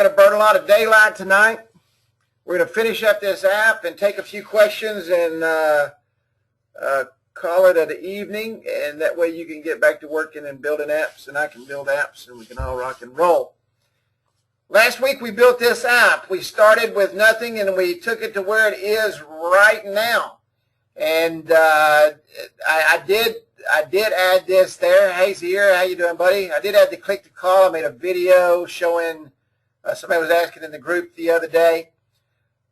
Going to burn a lot of daylight tonight. We're going to finish up this app and take a few questions and call it an evening, and that way you can get back to working and building apps, and I can build apps, and we can all rock and roll. Last week we built this app. We started with nothing and we took it to where it is right now. And I did add this there. Hey, Zaire, how you doing, buddy? I did add the click to call. I made a video showing, somebody was asking in the group the other day.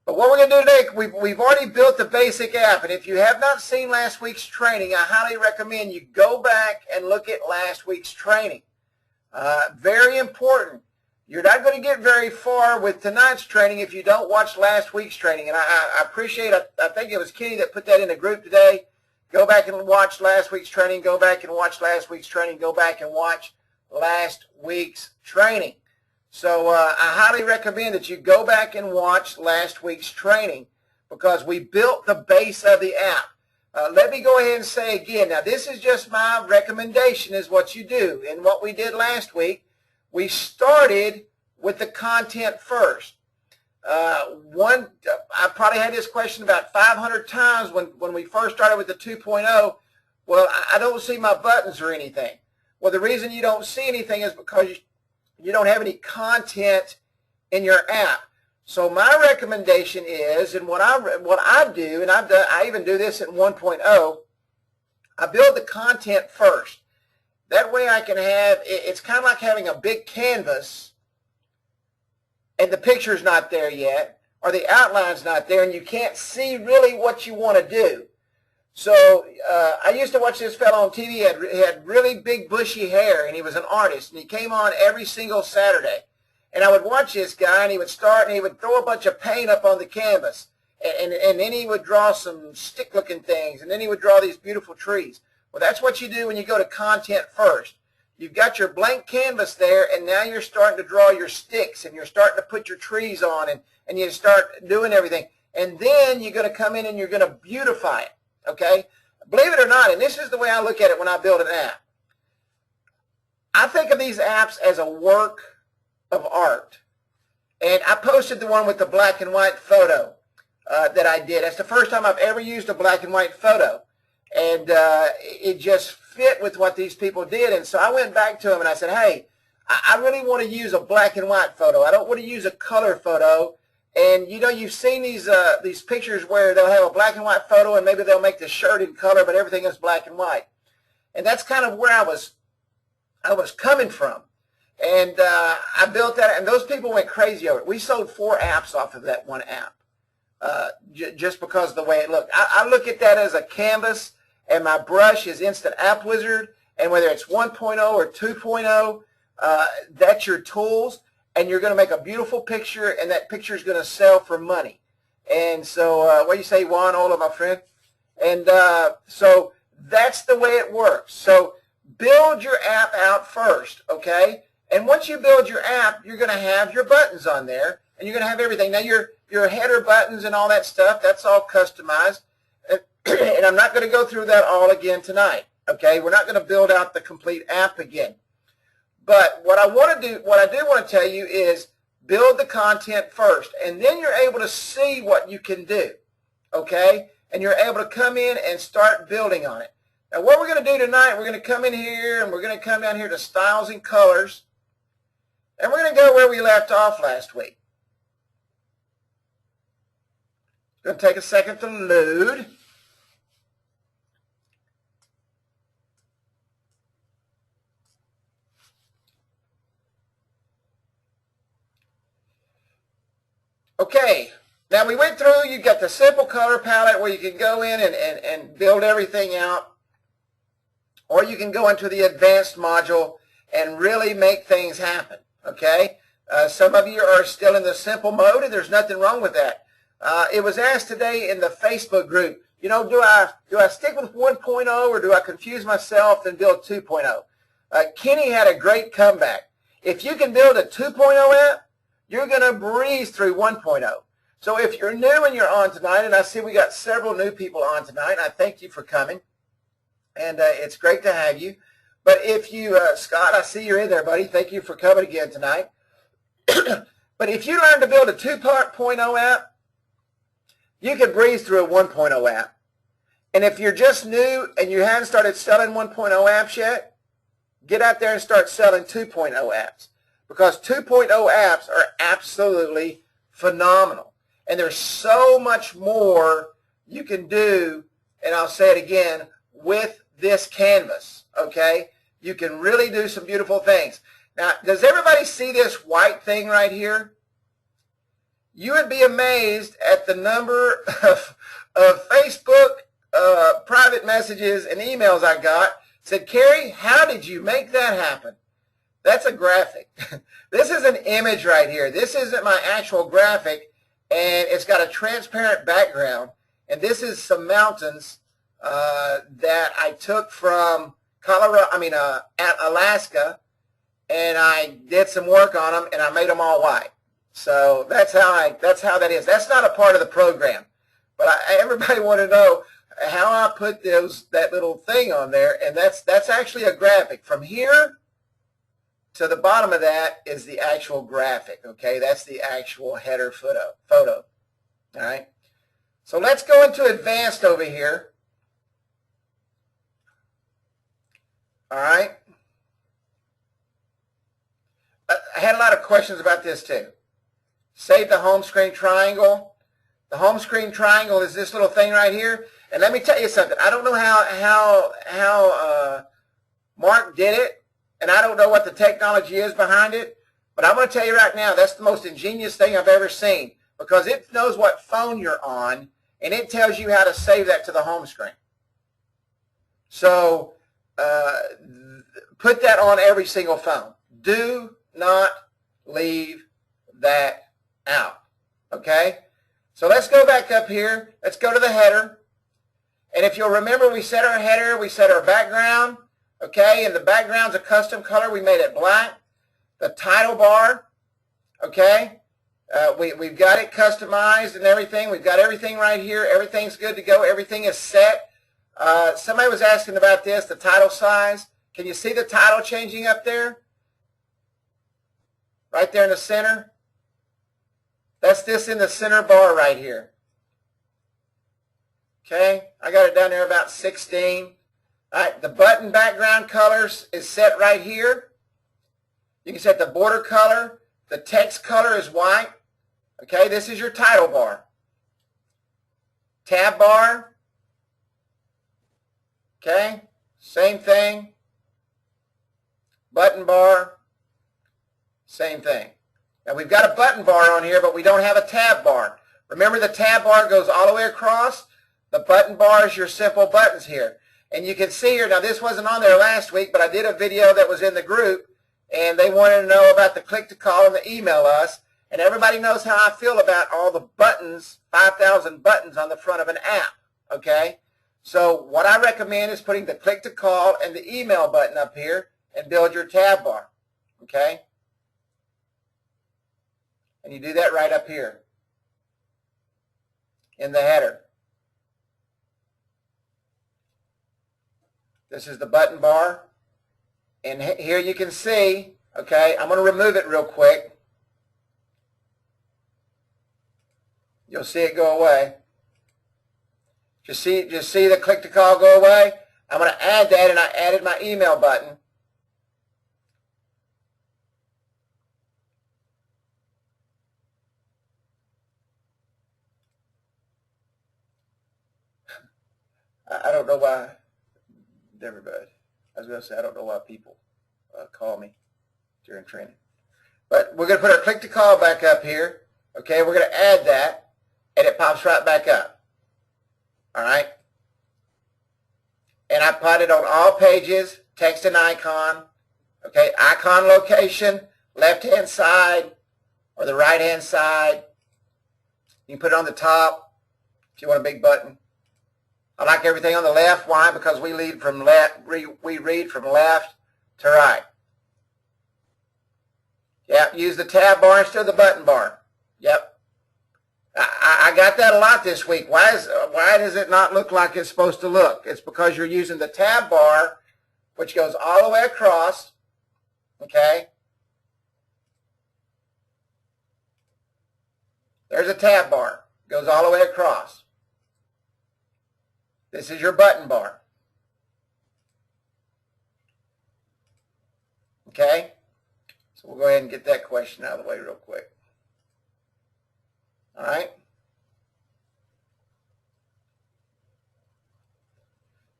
But what we're going to do today, we've already built the basic app. And if you have not seen last week's training, I highly recommend you go back and look at last week's training. Very important. You're not going to get very far with tonight's training if you don't watch last week's training. And I appreciate, I think it was Kenny that put that in the group today. Go back and watch last week's training. Go back and watch last week's training. Go back and watch last week's training. So I highly recommend that you go back and watch last week's training because we built the base of the app. Let me go ahead and say again, now this is just my recommendation is what you do. And what we did last week, we started with the content first. I probably had this question about 500 times when we first started with the 2.0. Well, I don't see my buttons or anything. Well, the reason you don't see anything is because you don't have any content in your app. So my recommendation is, and what I do, and I even do this in 1.0, I build the content first. That way I can have, it's kind of like having a big canvas and the picture's not there yet, or the outline's not there, and you can't see really what you want to do. So I used to watch this fellow on TV. He had really big bushy hair, and he was an artist, and he came on every single Saturday. And I would watch this guy, and he would start, and he would throw a bunch of paint up on the canvas, and then he would draw some stick-looking things, and then he would draw these beautiful trees. Well, that's what you do when you go to content first. You've got your blank canvas there, and now you're starting to draw your sticks, and you're starting to put your trees on, and you start doing everything. And then you're going to come in and you're going to beautify it. Okay? Believe it or not, and this is the way I look at it when I build an app. I think of these apps as a work of art. And I posted the one with the black and white photo that I did. That's the first time I've ever used a black and white photo. And it just fit with what these people did. And so I went back to them and I said, hey, I really want to use a black and white photo. I don't want to use a color photo. And, you know, you've seen these pictures where they'll have a black and white photo and maybe they'll make the shirt in color, but everything is black and white. And that's kind of where I was coming from. And I built that, and those people went crazy over it. We sold 4 apps off of that one app just because of the way it looked. I look at that as a canvas, and my brush is Instant App Wizard, and whether it's 1.0 or 2.0, that's your tools. And you're going to make a beautiful picture, and that picture is going to sell for money. And so, what do you say, Juan, Ola, my friend? And so that's the way it works. So build your app out first, okay? And once you build your app, you're going to have your buttons on there, and you're going to have everything. Now, your header buttons and all that stuff, that's all customized. And I'm not going to go through that all again tonight, okay? We're not going to build out the complete app again. But what I do want to tell you is build the content first, and then you're able to see what you can do, okay? And you're able to come in and start building on it. Now, what we're going to do tonight, we're going to come in here, and we're going to come down here to Styles and Colors, and we're going to go where we left off last week. It's going to take a second to load. Okay, now we went through, you've got the simple color palette where you can go in and build everything out, or you can go into the advanced module and really make things happen, okay? Some of you are still in the simple mode, and there's nothing wrong with that. It was asked today in the Facebook group, you know, do I stick with 1.0 or do I confuse myself and build 2.0? Kenny had a great comeback. If you can build a 2.0 app, you're going to breeze through 1.0. So if you're new and you're on tonight, and I see we got several new people on tonight, I thank you for coming, and it's great to have you. But if you, Scott, I see you're in there, buddy. Thank you for coming again tonight. But if you learn to build a 2.0 app, you can breeze through a 1.0 app. And if you're just new and you haven't started selling 1.0 apps yet, get out there and start selling 2.0 apps. Because 2.0 apps are absolutely phenomenal. And there's so much more you can do, and I'll say it again, with this canvas, okay? You can really do some beautiful things. Now, does everybody see this white thing right here? You would be amazed at the number of Facebook private messages and emails I got. Said, Kerry, how did you make that happen? That's a graphic. This is an image right here. This isn't my actual graphic, and it's got a transparent background. And this is some mountains that I took from Alaska, and I did some work on them, and I made them all white. So that's how that is. That's not a part of the program, but everybody want to know how I put that little thing on there, and that's actually a graphic. From here to the bottom of that is the actual graphic. Okay, that's the actual header photo. All right. So let's go into advanced over here. All right. I had a lot of questions about this too. Save the home screen triangle. The home screen triangle is this little thing right here. And let me tell you something. I don't know how Mark did it, and I don't know what the technology is behind it, but I'm going to tell you right now, that's the most ingenious thing I've ever seen, because it knows what phone you're on, and it tells you how to save that to the home screen. So put that on every single phone. Do not leave that out. Okay? So let's go back up here. Let's go to the header. And if you'll remember, we set our header, we set our background. Okay? And the background's a custom color. We made it black. The title bar. Okay? We've got it customized and everything. We've got everything right here. Everything's good to go. Everything is set. Somebody was asking about this, the title size. Can you see the title changing up there? Right there in the center. That's this in the center bar right here. Okay, I got it down there about 16. All right, the button background colors is set right here. You can set the border color. The text color is white. Okay, this is your title bar. Tab bar. Okay, same thing. Button bar, same thing. Now we've got a button bar on here, but we don't have a tab bar. Remember, the tab bar goes all the way across. The button bar is your simple buttons here. And you can see here, now this wasn't on there last week, but I did a video that was in the group, and they wanted to know about the click to call and the email us. And everybody knows how I feel about all the buttons, 5,000 buttons on the front of an app, okay? So what I recommend is putting the click to call and the email button up here and build your tab bar, okay? And you do that right up here in the header. This is the button bar. And here you can see, okay, I'm going to remove it real quick. You'll see it go away. Just see the click to call go away? I'm going to add that, and I added my email button. I don't know why, everybody. I was going to say, I don't know why people call me during training. But we're going to put our click to call back up here. Okay, we're going to add that, and it pops right back up. All right? And I put it on all pages, text and icon. Okay, icon location, left-hand side or the right-hand side. You can put it on the top if you want a big button. I like everything on the left. Why? Because we read from left to right. Yep, use the tab bar instead of the button bar. Yep. I got that a lot this week. Why does it not look like it's supposed to look? It's because you're using the tab bar, which goes all the way across, okay? There's a tab bar. Goes all the way across. This is your button bar. Okay? So we'll go ahead and get that question out of the way real quick. All right?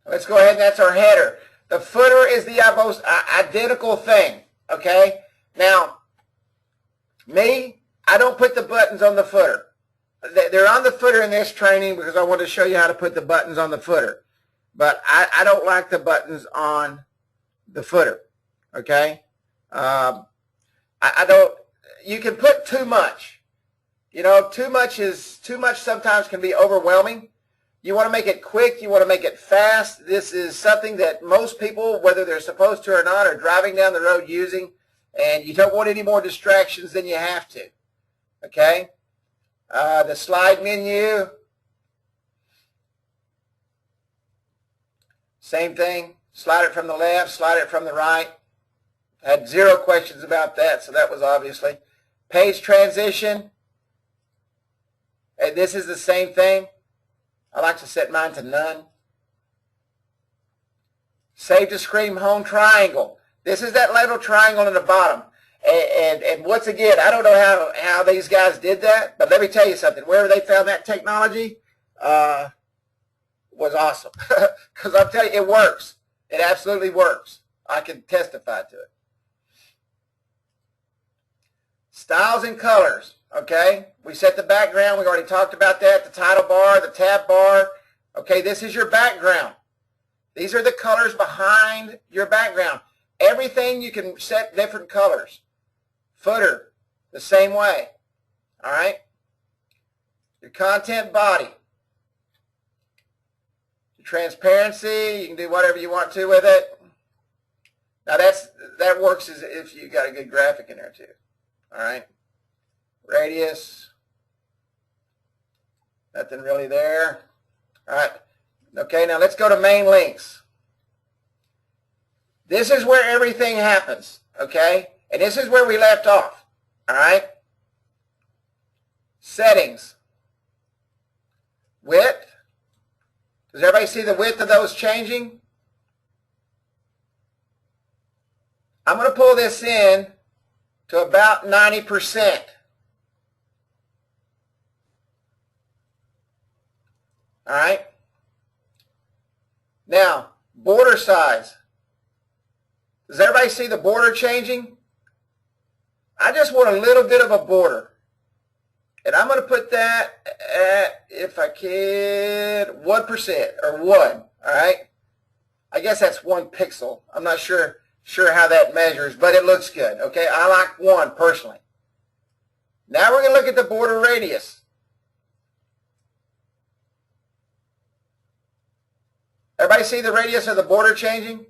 Let's go ahead, and that's our header. The footer is the most identical thing. Okay? Now, me, I don't put the buttons on the footer. They're on the footer in this training because I want to show you how to put the buttons on the footer. But I don't like the buttons on the footer. Okay? I don't, you can put too much. You know, too much sometimes can be overwhelming. You want to make it quick. You want to make it fast. This is something that most people, whether they're supposed to or not, are driving down the road using. And you don't want any more distractions than you have to. Okay? The slide menu, same thing. Slide it from the left, slide it from the right. Had 0 questions about that, so that was obviously. Page transition, and this is the same thing. I like to set mine to none. Save to screen home triangle. This is that little triangle in the bottom. And once again, I don't know how these guys did that, but let me tell you something. Wherever they found that technology was awesome. Because I'm telling you, it works. It absolutely works. I can testify to it. Styles and colors, okay? We set the background. We already talked about that. The title bar, the tab bar. Okay, this is your background. These are the colors behind your background. Everything you can set different colors. Footer, the same way. All right? Your content body. Your transparency, you can do whatever you want to with it. Now that works as if you got a good graphic in there too. All right? Radius. Nothing really there. All right. Okay, now let's go to main links. This is where everything happens, okay? And this is where we left off, all right? Settings. Width. Does everybody see the width of those changing? I'm going to pull this in to about 90%. All right? Now, border size. Does everybody see the border changing? I just want a little bit of a border. And I'm going to put that at, if I can, 1% or 1. All right? I guess that's 1 pixel. I'm not sure how that measures, but it looks good. Okay? I like 1 personally. Now we're going to look at the border radius. Everybody see the radius of the border changing?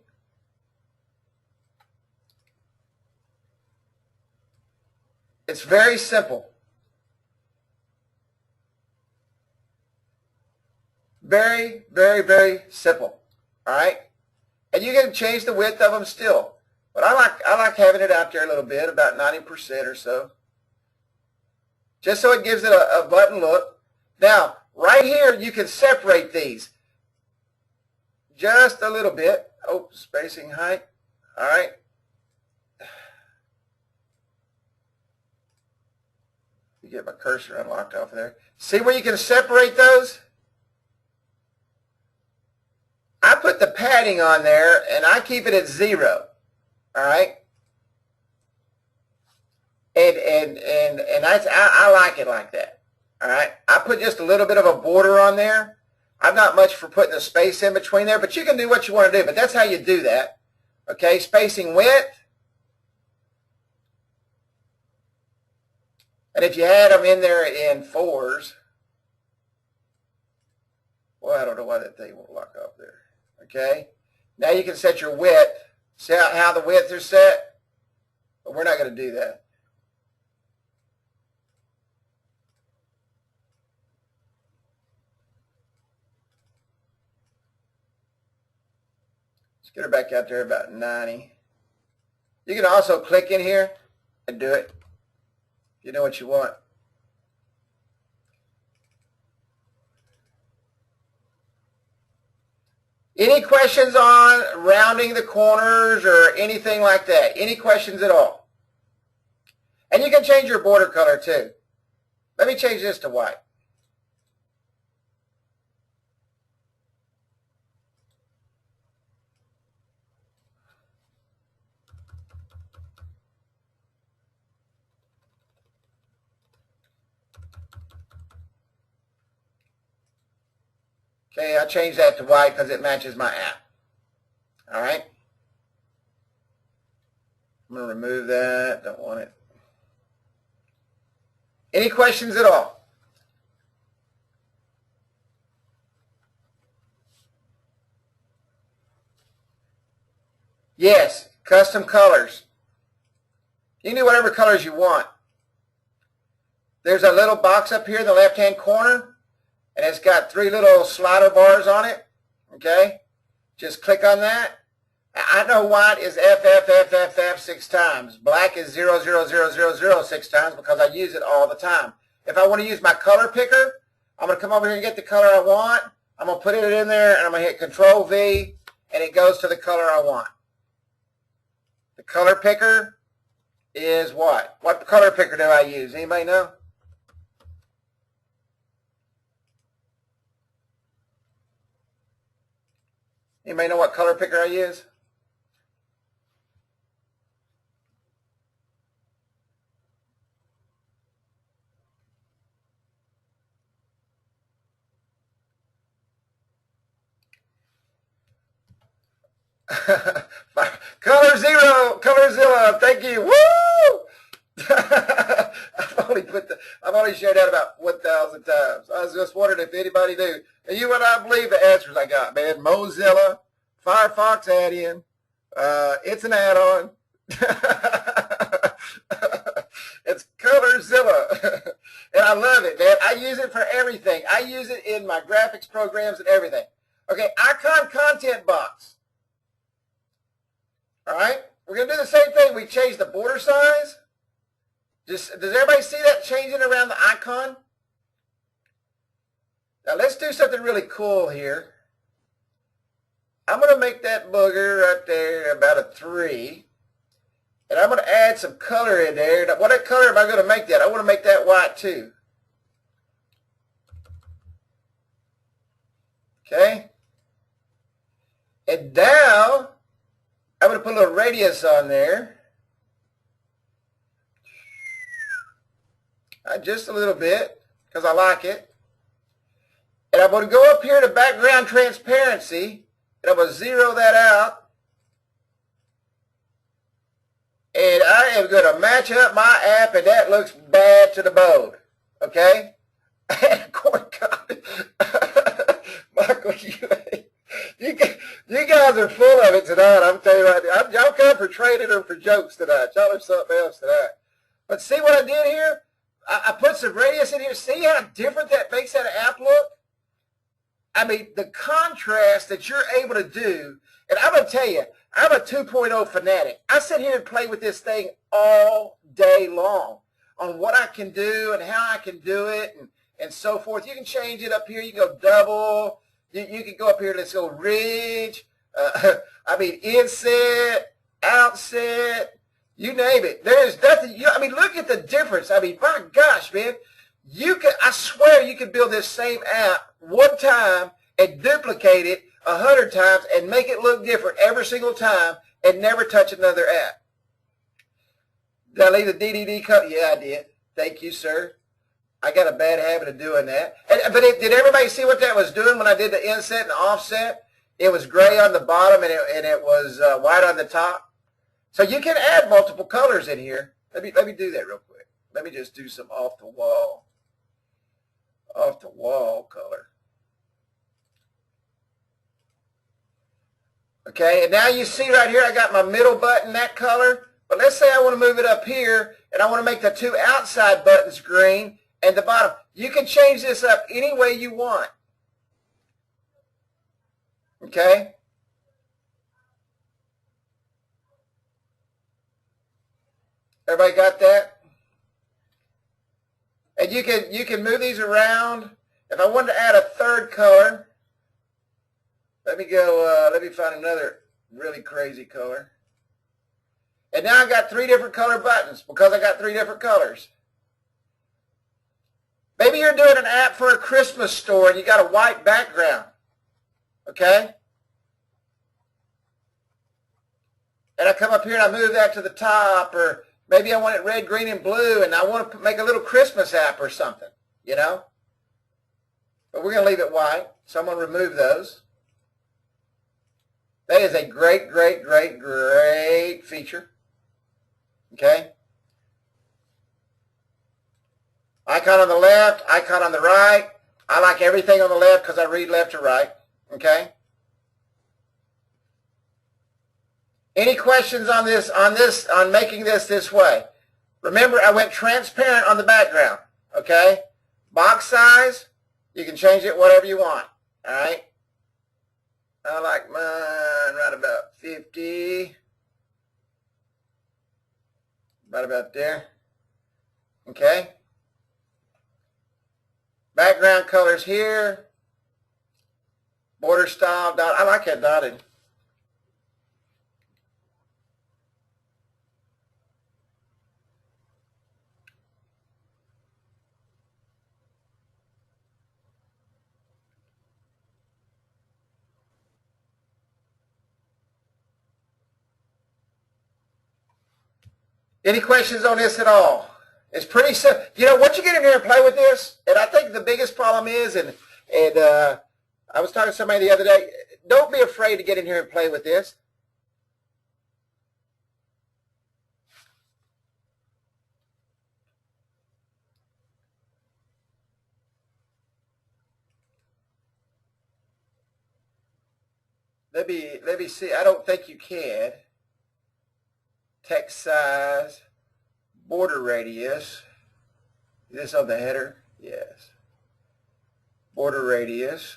It's very simple. Very, very, very simple. All right? And you can change the width of them still. But I like having it out there a little bit, about 90% or so. Just so it gives it a button look. Now, right here, you can separate these. Just a little bit. Oh, spacing height. All right. You get my cursor unlocked off there. See where you can separate those? I put the padding on there and I keep it at 0. All right. And I like it like that. All right. I put just a little bit of a border on there. I'm not much for putting a space in between there, but you can do what you want to do. But that's how you do that. Okay. Spacing width. And if you had them in there in 4s, well, I don't know why that thing won't lock up there. Okay. Now you can set your width. See how the widths are set? But we're not going to do that. Let's get her back out there about 90. You can also click in here and do it. You know what you want. Any questions on rounding the corners or anything like that? Any questions at all? And you can change your border color too. Let me change this to white. Okay, I changed that to white because it matches my app. All right. I'm going to remove that. Don't want it. Any questions at all? Yes, custom colors. You can do whatever colors you want. There's a little box up here in the left-hand corner, and it's got 3 little slider bars on it. Okay? Just click on that. I know white is FFFFF 6 times. Black is 00000 6 times because I use it all the time. If I want to use my color picker, I'm going to come over here and get the color I want. I'm going to put it in there, and I'm going to hit Control V, and it goes to the color I want. The color picker is what? What color picker do I use? Anybody know? Anybody know what color picker I use? Colorzilla, thank you. Woo! I've only shared that about 1,000 times. I was just wondering if anybody knew. And you would not believe the answers I got, man. Mozilla, Firefox add-in, it's an add-on. It's Colorzilla. And I love it, man. I use it for everything. I use it in my graphics programs and everything. Okay, icon content box. All right, we're going to do the same thing. We change the border size. Does everybody see that changing around the icon? Now let's do something really cool here. I'm going to make that booger right there about a 3. And I'm going to add some color in there. Now, what color am I going to make that? I want to make that white too. Okay. And now I'm going to put a little radius on there. Just a little bit, because I like it. And I'm going to go up here to background transparency, and I'm going to zero that out. And I am going to match up my app, and that looks bad to the bone. Okay? Michael, you guys are full of it tonight. I'm telling you right now. Y'all come for trading or for jokes tonight. Y'all are something else tonight. But see what I did here? I put some radius in here. See how different that makes that app look? I mean, the contrast that you're able to do, and I'm going to tell you, I'm a 2.0 fanatic. I sit here and play with this thing all day long on what I can do and how I can do it and so forth. You can change it up here. You can go double. You can go up here. Let's go ridge. I mean, inset, outset. You name it. There's nothing. I mean, look at the difference. I mean, my gosh, man. I swear you could build this same app one time and duplicate it 100 times and make it look different every single time and never touch another app. Did I leave the DDD code? Yeah, I did. Thank you, sir. I got a bad habit of doing that. Did everybody see what that was doing when I did the inset and offset? It was gray on the bottom and it was white on the top. So you can add multiple colors in here. Let me do that real quick. Let me just do some off the wall color. Okay, and now you see right here I got my middle button that color. But let's say I want to move it up here and I want to make the 2 outside buttons green and the bottom. You can change this up any way you want. Okay? Everybody got that? And you can move these around. If I wanted to add a third color, Let me go, let me find another really crazy color. And now I got 3 different color buttons because I got 3 different colors. Maybe you're doing an app for a Christmas store and you got a white background. Okay? And I come up here and I move that to the top, or maybe I want it red, green, and blue, and I want to make a little Christmas app or something, you know? But we're going to leave it white, so I'm going to remove those. That is a great, great, great, great feature. Okay? Icon on the left, icon on the right. I like everything on the left because I read left to right. Okay? Any questions on this, on making this way? Remember, I went transparent on the background. Okay? Box size, you can change it whatever you want. All right? I like mine right about 50. Right about there. Okay? Background colors here. Border style. Dot. I like that dotted. Any questions on this at all? It's pretty simple. You know, once you get in here and play with this, and I think the biggest problem is, and I was talking to somebody the other day, don't be afraid to get in here and play with this. Let me see. I don't think you can. Text size, border radius. Is this on the header? Yes. Border radius.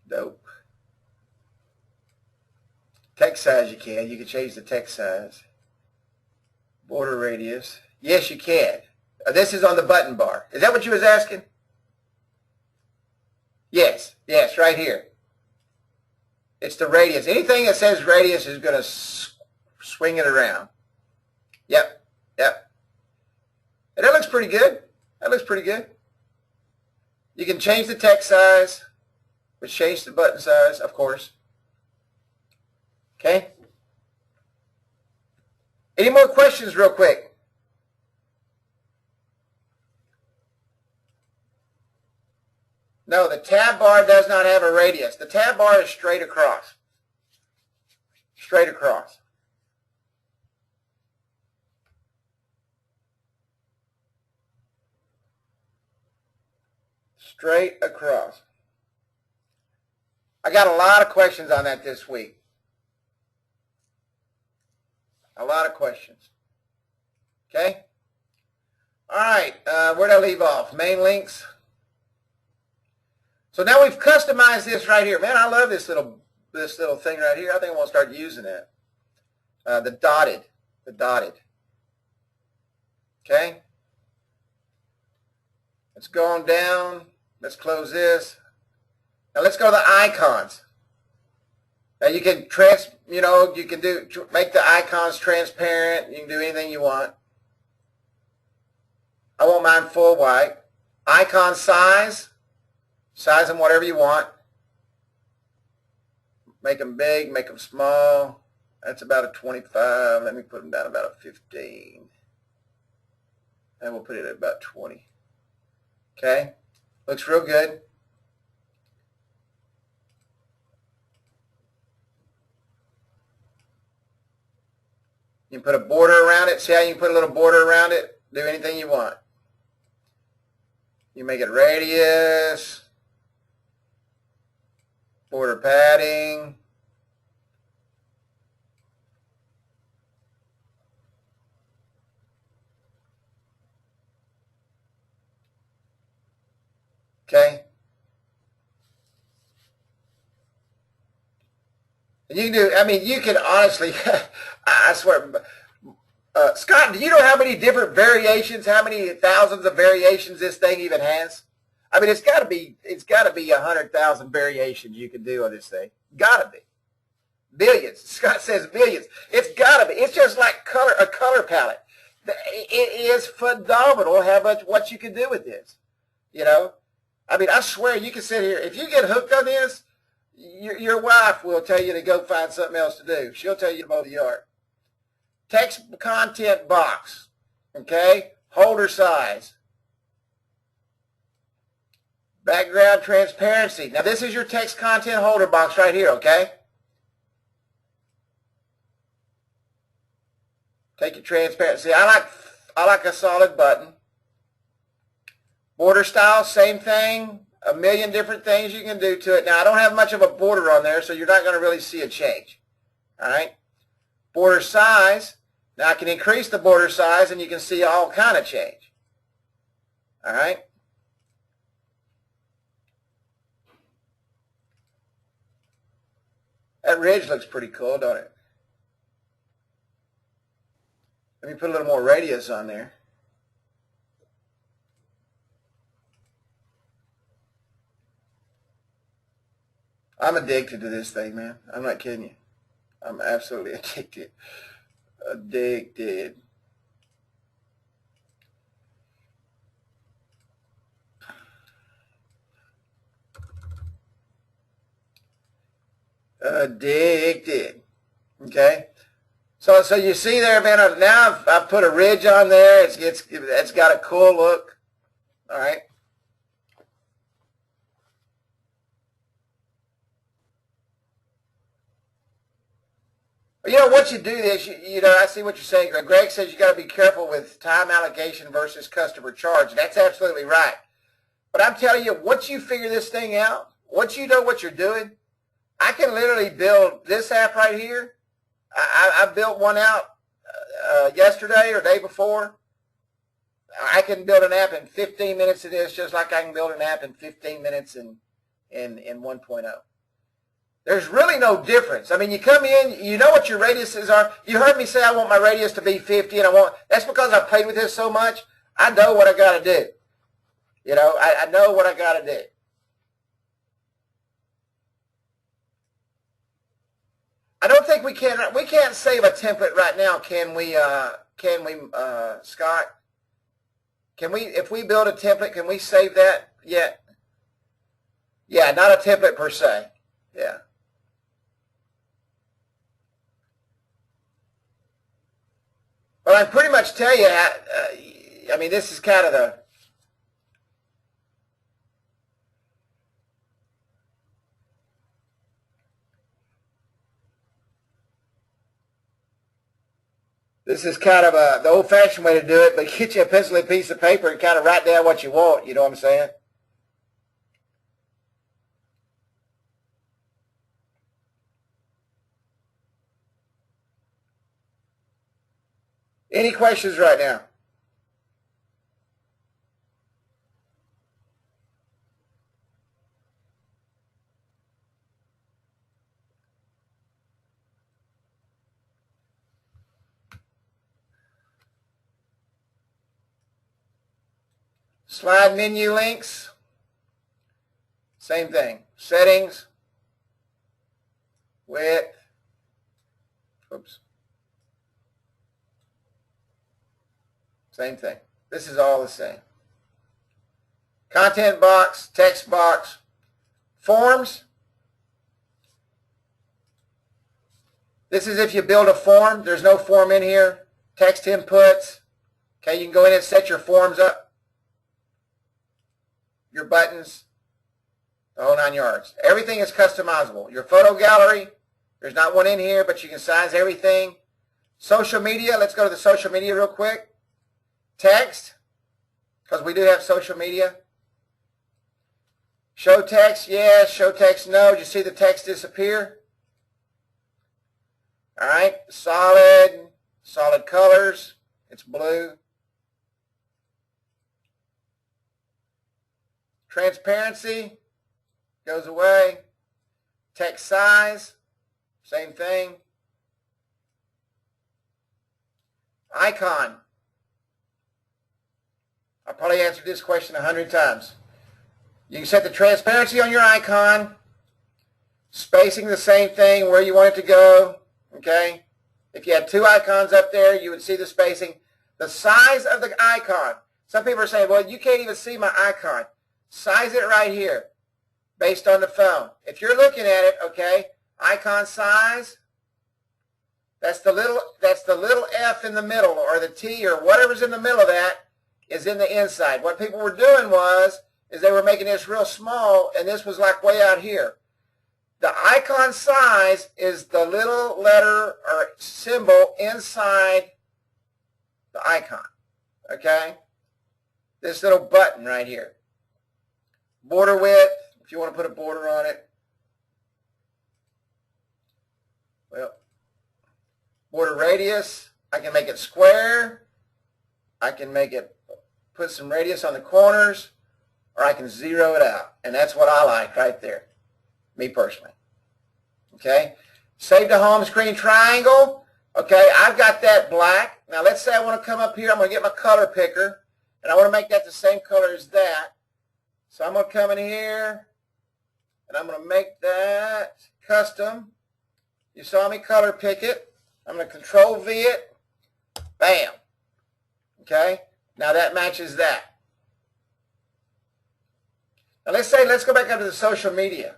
Nope. Text size you can. You can change the text size. Border radius. Yes, you can. This is on the button bar. Is that what you was asking? Yes. Yes, right here. It's the radius. Anything that says radius is going to swing it around. Yep. Yep. And that looks pretty good. That looks pretty good. You can change the text size, which changes the button size, of course. Okay? Any more questions real quick? No, the tab bar does not have a radius. The tab bar is straight across. Straight across. Straight across. I got a lot of questions on that this week. A lot of questions. Okay? All right, where did I leave off? Main links. So now we've customized this right here. Man, I love this little thing right here. I think I want to start using it. The dotted. Okay? Let's go on down. Let's close this. Now let's go to the icons. Now you can make the icons transparent. You can do anything you want. I want mine full white. Icon size. Size them whatever you want. Make them big, make them small. That's about a 25. Let me put them down about a 15. And we'll put it at about 20. Okay? Looks real good. You can put a border around it. See how you can put a little border around it? Do anything you want. You make it radius. Border padding. Okay. And you can do, I mean, you can honestly, I swear, Scott, do you know how many different variations, how many thousands of variations this thing even has? I mean, it's got to be 100,000 variations you can do on this thing. Got to be. Billions. Scott says billions. It's got to be. It's just like a color palette. It is phenomenal what you can do with this. You know? I mean, I swear you can sit here. If you get hooked on this, your wife will tell you to go find something else to do. She'll tell you to mow the yard. Text content box. Okay? Holder size. Background transparency. Now, this is your text content holder box right here, okay? Take your transparency. I like a solid button. Border style, same thing. A million different things you can do to it. Now, I don't have much of a border on there, so you're not going to really see a change. All right? Border size. Now, I can increase the border size, and you can see all kind of change. All right? That ridge looks pretty cool, don't it? Let me put a little more radius on there. I'm addicted to this thing, man. I'm not kidding you. I'm absolutely addicted. Addicted. Addicted. Okay? So you see there, man, now I've put a ridge on there. It's got a cool look. All right? You know, once you do this, you know, I see what you're saying. Greg says you got to be careful with time allocation versus customer charge. That's absolutely right. But I'm telling you, once you figure this thing out, once you know what you're doing, I can literally build this app right here. I built one out yesterday or day before. I can build an app in 15 minutes in this, just like I can build an app in 15 minutes in 1.0. There's really no difference. I mean, you come in, you know what your radiuses are. You heard me say I want my radius to be 50, and that's because I've played with this so much. I know what I got to do. You know, I know what I got to do. I don't think we can't save a template right now, can we, Scott? Can we, if we build a template, can we save that yet? Yeah, not a template per se. Yeah. Well, I pretty much tell you, I mean, this is kind of the, the old-fashioned way to do it, but get you a pencil and piece of paper and kind of write down what you want, you know what I'm saying? Any questions right now? Slide menu links, same thing. Settings, width, oops, same thing. This is all the same. Content box, text box, forms. This is if you build a form. There's no form in here. Text inputs. Okay, you can go in and set your forms up. Your buttons, the whole 9 yards. Everything is customizable. Your photo gallery, there's not one in here, but you can size everything. Social media, let's go to the social media real quick. Text, because we do have social media. Show text, yes. Show text, no. Did you see the text disappear? All right, solid colors. It's blue. Transparency goes away. Text size, same thing. Icon. I probably answered this question 100 times. You can set the transparency on your icon, spacing the same thing, where you want it to go, okay? If you had two icons up there, you would see the spacing. The size of the icon. Some people are saying, well, you can't even see my icon. Size it right here based on the phone. If you're looking at it, okay, icon size, that's the little F in the middle, or the T, or whatever's in the middle of that is in the inside. What people were doing is they were making this real small, and this was like way out here. The icon size is the little letter or symbol inside the icon, okay? This little button right here. Border width, if you want to put a border on it. Well, border radius, I can make it square. I can make it, put some radius on the corners, or I can zero it out. And that's what I like right there, me personally. Okay? Save to home screen triangle. Okay, I've got that black. Now let's say I want to come up here. I'm going to get my color picker, and I want to make that the same color as that. So I'm going to come in here, and I'm going to make that custom. You saw me color pick it. I'm going to Control V it. Bam. Okay? Now that matches that. Now let's go back up to the social media.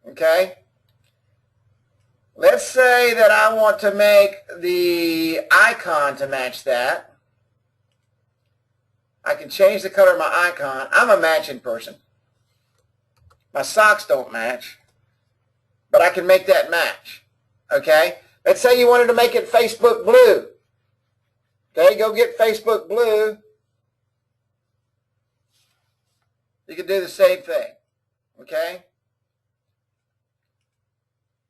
Okay? Let's say that I want to make the icon to match that. I can change the color of my icon. I'm a matching person. My socks don't match, but I can make that match. Okay? Let's say you wanted to make it Facebook blue. Okay, go get Facebook blue. You can do the same thing. Okay?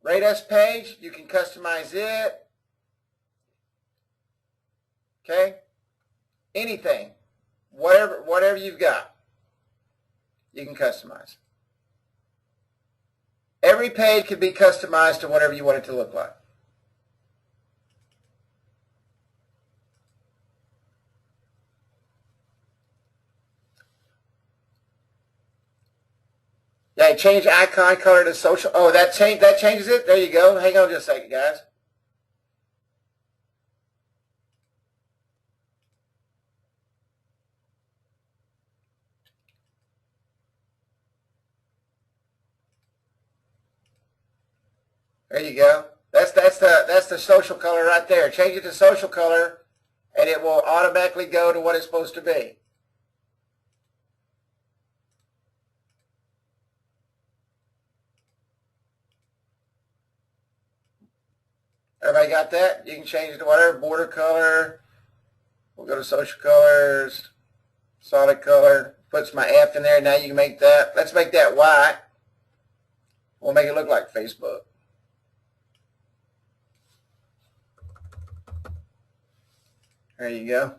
Rate us page, you can customize it. Okay? Anything. Whatever you've got, you can customize. Every page can be customized to whatever you want it to look like. Yeah, change icon color to social. Oh, that changes it? There you go. Hang on just a second, guys. There you go. That's the social color right there. Change it to social color, and it will automatically go to what it's supposed to be. Everybody got that? You can change it to whatever border color. We'll go to social colors, solid color. Puts my F in there. Now you can make that. Let's make that white. We'll make it look like Facebook. There you go.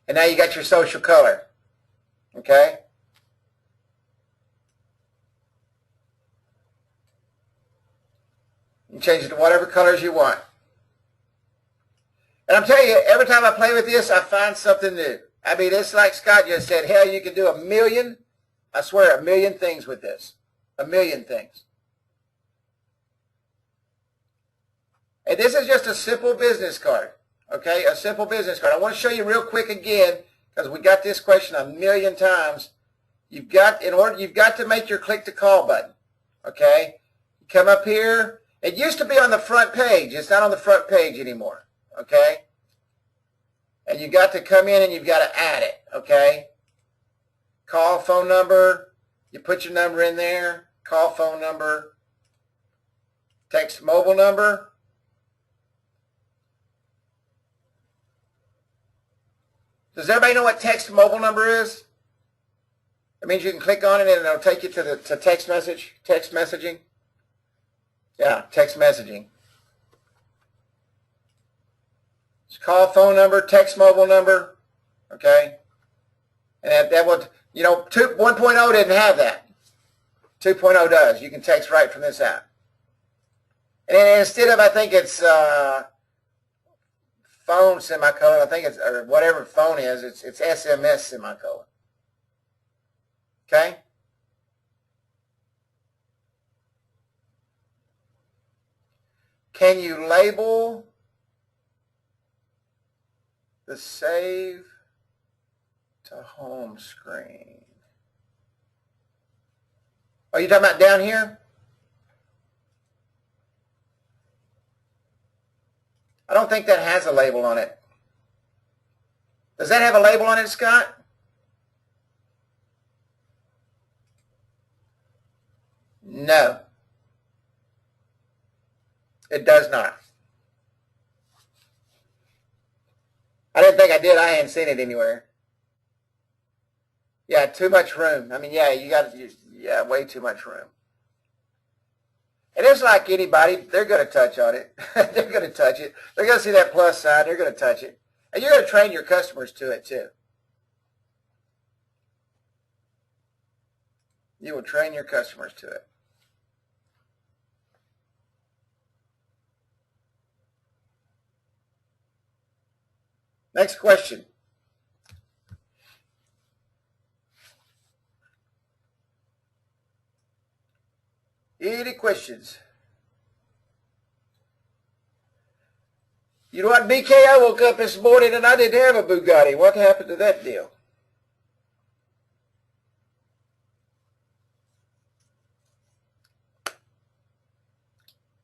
And now you got your social color. Okay? You can change it to whatever colors you want. And I'm telling you, every time I play with this, I find something new. I mean, it's like Scott just said, hell, you can do a million, I swear, a million things with this. A million things. And this is just a simple business card. Okay, a simple business card. I want to show you real quick again, because we got this question a million times. You've got to make your click to call button. Okay? Come up here. It used to be on the front page. It's not on the front page anymore. Okay? And you got to come in and you've got to add it. Okay? Call phone number. You put your number in there. Call phone number. Text mobile number. Does everybody know what text mobile number is? It means you can click on it and it'll take you to text messaging. Yeah, text messaging. It's call phone number, text mobile number, okay? And that would, 1.0 didn't have that. 2.0 does. You can text right from this app. And instead of, I think it's phone semicolon, I think it's, or whatever phone is, it's SMS semicolon. Okay? Can you label the save to home screen? Are you talking about down here? I don't think that has a label on it. Does that have a label on it, Scott? No. It does not. I didn't think I did. I hadn't seen it anywhere. Yeah, too much room. I mean, yeah, yeah, way too much room. And it's like anybody, they're going to touch on it. They're going to touch it. They're going to see that plus sign. They're going to touch it. And you're going to train your customers to it too. You will train your customers to it. Next question. Any questions? You know what, BK, I woke up this morning and I didn't have a Bugatti. What happened to that deal?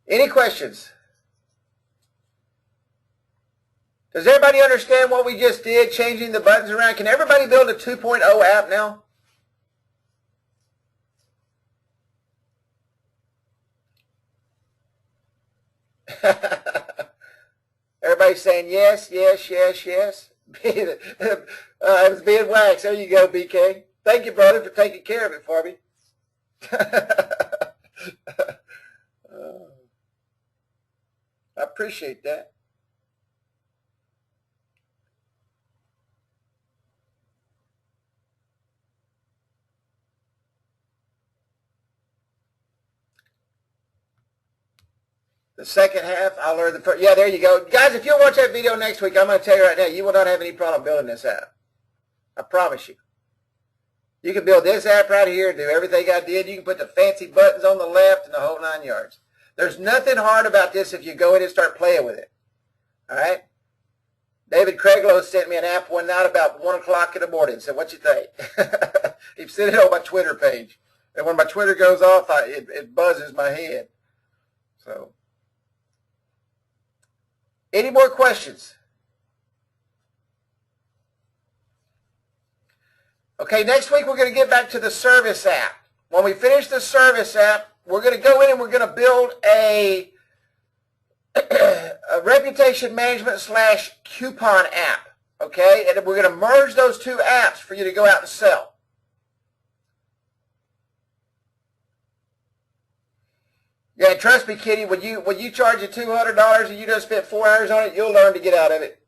Any questions? Does everybody understand what we just did, changing the buttons around? Can everybody build a 2.0 app now? Everybody's saying yes, yes, yes, yes. It's being waxed. There you go, BK. Thank you, brother, for taking care of it for me. I appreciate that. The second half, I'll learn the first. Yeah, there you go. Guys, if you'll watch that video next week, I'm going to tell you right now, you will not have any problem building this app. I promise you. You can build this app right here, do everything I did. You can put the fancy buttons on the left and the whole 9 yards. There's nothing hard about this if you go in and start playing with it. All right? David Craiglow sent me an app one night about 1 o'clock in the morning. Said, what you think? He sent it on my Twitter page. And when my Twitter goes off, it buzzes my head. So, any more questions? Okay, next week we're going to get back to the service app. When we finish the service app, we're going to go in and we're going to build a reputation management / coupon app. Okay, and we're going to merge those two apps for you to go out and sell. Yeah, trust me, Kitty, when you charge you $200 and you just spent 4 hours on it, you'll learn to get out of it.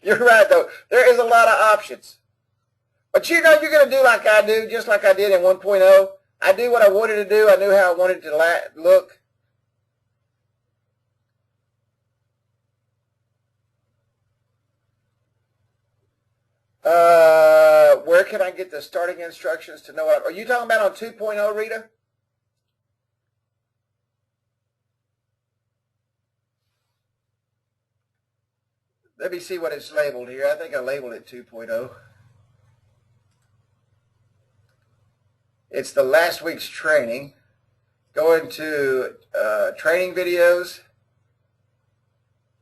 You're right, though. There is a lot of options. But you know you're going to do like I do, just like I did in 1.0. I do what I wanted to do. I knew how I wanted it to look. Where can I get the starting instructions to know what? Are you talking about on 2.0, Rita? Let me see what it's labeled here. I think I labeled it 2.0. It's the last week's training. Go into training videos.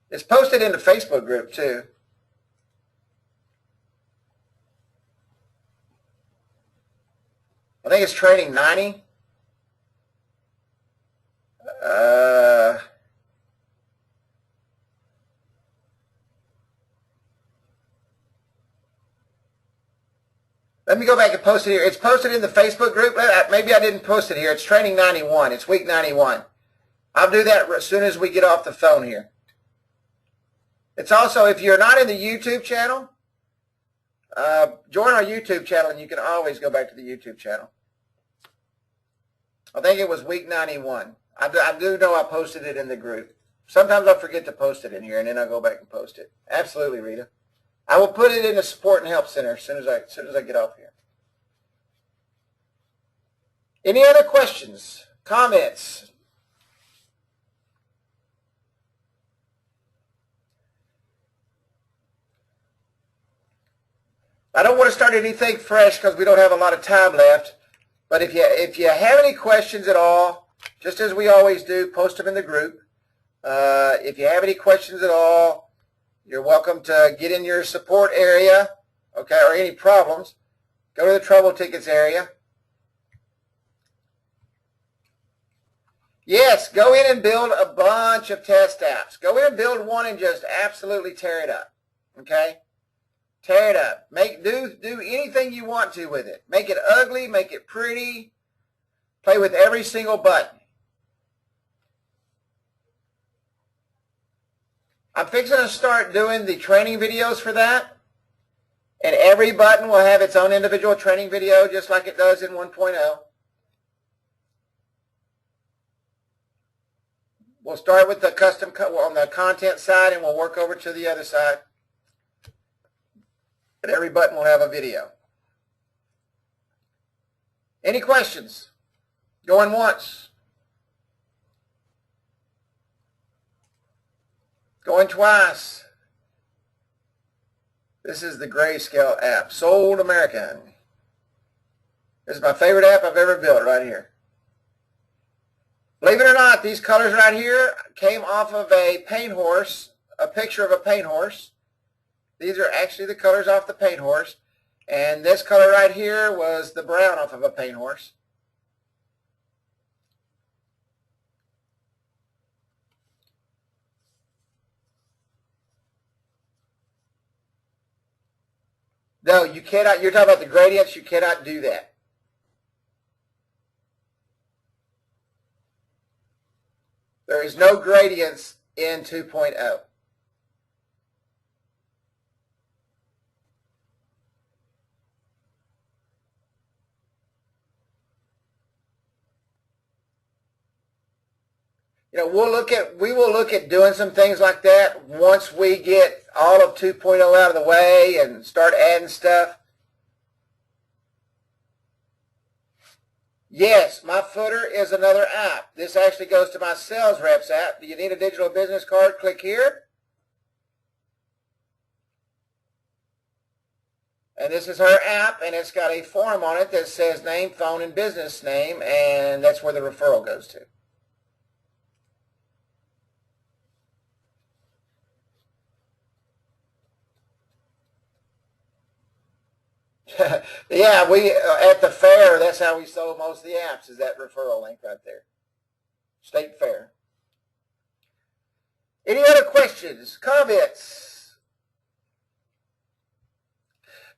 It's posted in the Facebook group too. I think it's training 90. Let me go back and post it here. It's posted in the Facebook group. Maybe I didn't post it here. It's training 91. It's week 91. I'll do that as soon as we get off the phone here. It's also, if you're not in the YouTube channel, join our YouTube channel and you can always go back to the YouTube channel. I think it was week 91. I do know I posted it in the group. Sometimes I forget to post it in here and then I'll go back and post it. Absolutely, Rita. I will put it in the support and help center as soon as I get off here. Any other questions, comments? I don't want to start anything fresh because we don't have a lot of time left. But if you have any questions at all, just as we always do, post them in the group. If you have any questions at all, you're welcome to get in your support area, okay, or any problems. Go to the trouble tickets area. Yes, go in and build a bunch of test apps. Go in and build one and just absolutely tear it up, okay? Tear it up. Do anything you want to with it. Make it ugly, make it pretty. Play with every single button. I'm fixing to start doing the training videos for that. And every button will have its own individual training video just like it does in 1.0. We'll start with the custom on the content side and we'll work over to the other side. And every button will have a video. Any questions? Going once. Going twice. This is the Grayscale app. Sold American. This is my favorite app I've ever built right here. Believe it or not, these colors right here came off of a paint horse, a picture of a paint horse. These are actually the colors off the paint horse. And this color right here was the brown off of a paint horse. No, you cannot. You're talking about the gradients. You cannot do that. There is no gradients in 2.0. You know, we will look at doing some things like that once we get all of 2.0 out of the way and start adding stuff. Yes, my footer is another app. This actually goes to my sales reps app. Do you need a digital business card? Click here. And this is her app, and it's got a form on it that says name, phone, and business name, and that's where the referral goes to. Yeah, we at the fair, that's how we sold most of the apps, is that referral link right there. State Fair. Any other questions, comments?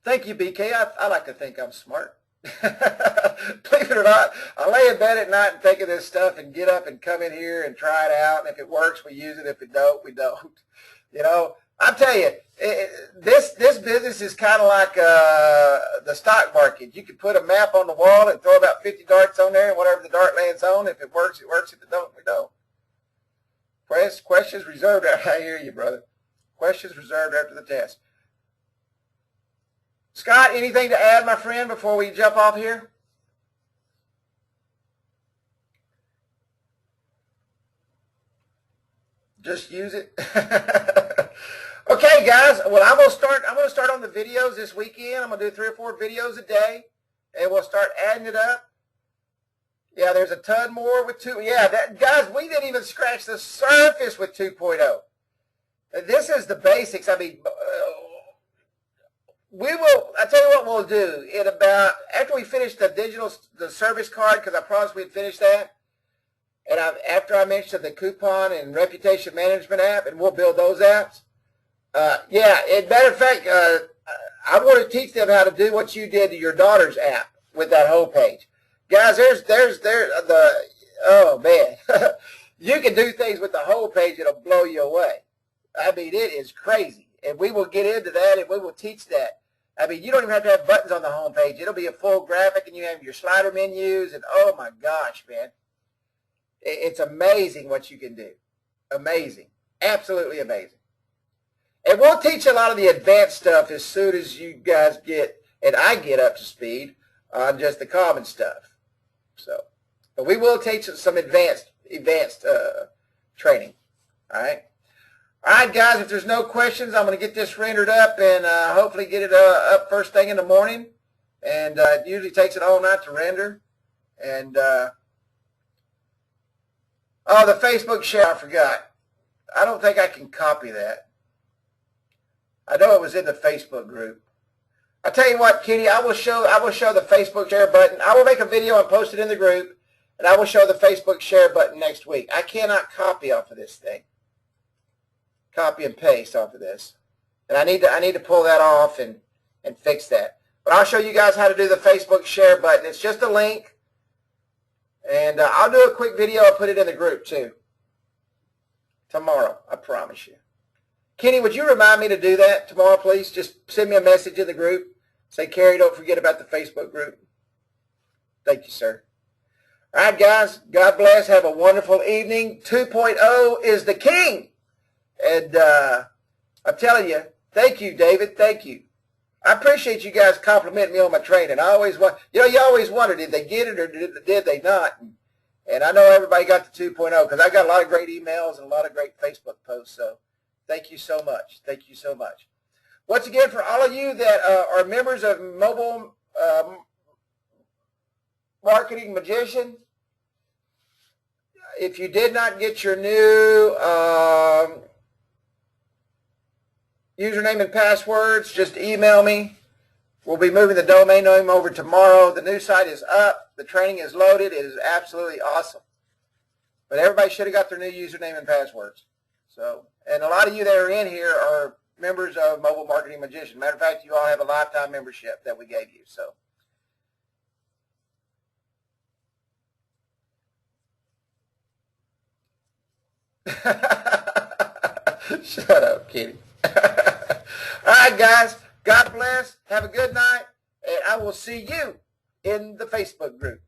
Thank you, BK. I like to think I'm smart. Believe it or not, I lay in bed at night and think of this stuff and get up and come in here and try it out. And if it works, we use it. If it don't, we don't. You know, I'll tell you, this business is kind of like the stock market. You can put a map on the wall and throw about 50 darts on there, and whatever the dart lands on, if it works, it works. If it don't, we don't. Questions reserved. I hear you, brother. Questions reserved after the test. Scott, anything to add, my friend, before we jump off here? Just use it. Okay, guys. Well, I'm gonna start on the videos this weekend. I'm gonna do 3 or 4 videos a day, and we'll start adding it up. Yeah, there's a ton more with 2. Yeah, guys, we didn't even scratch the surface with 2.0. This is the basics. I mean, I'll tell you what we'll do. After we finish the service card, because I promised we'd finish that, and after I mentioned the coupon and reputation management app, and we'll build those apps. Yeah, as a matter of fact, I want to teach them how to do what you did to your daughter's app with that whole page. Guys, oh man, you can do things with the whole page that'll blow you away. I mean, it is crazy, and we will get into that, and we will teach that. I mean, you don't even have to have buttons on the home page. It'll be a full graphic, and you have your slider menus, and oh my gosh, man. It's amazing what you can do. Amazing. Absolutely amazing. And we'll teach a lot of the advanced stuff as soon as you guys get, and I get up to speed on just the common stuff. So, but we will teach some advanced training. All right. All right, guys, if there's no questions, I'm going to get this rendered up and hopefully get it up first thing in the morning. And it usually takes it all night to render. And, oh, the Facebook share, I forgot. I don't think I can copy that. I know it was in the Facebook group. I tell you what, Kitty, I will show the Facebook share button. I will make a video and post it in the group, and I will show the Facebook share button next week. I cannot copy off of this thing. Copy and paste off of this. And I need to pull that off and fix that. But I'll show you guys how to do the Facebook share button. It's just a link. And I'll do a quick video and put it in the group too. Tomorrow, I promise you. Kenny, would you remind me to do that tomorrow, please? Just send me a message in the group. Say, Carrie, don't forget about the Facebook group. Thank you, sir. All right, guys. God bless. Have a wonderful evening. 2.0 is the king. And I'm telling you, thank you, David. Thank you. I appreciate you guys complimenting me on my training. I always want, you always wonder, did they get it or did they not? And I know everybody got the 2.0 because I got a lot of great emails and a lot of great Facebook posts. So thank you so much. Thank you so much. Once again, for all of you that are members of Mobile Marketing Magician, if you did not get your new username and passwords, just email me. We'll be moving the domain name over tomorrow. The new site is up. The training is loaded. It is absolutely awesome. But everybody should have got their new username and passwords. So, and a lot of you that are in here are members of Mobile Marketing Magician. Matter of fact, you all have a lifetime membership that we gave you. So, shut up, Kitty. All right, guys. God bless. Have a good night. And I will see you in the Facebook group.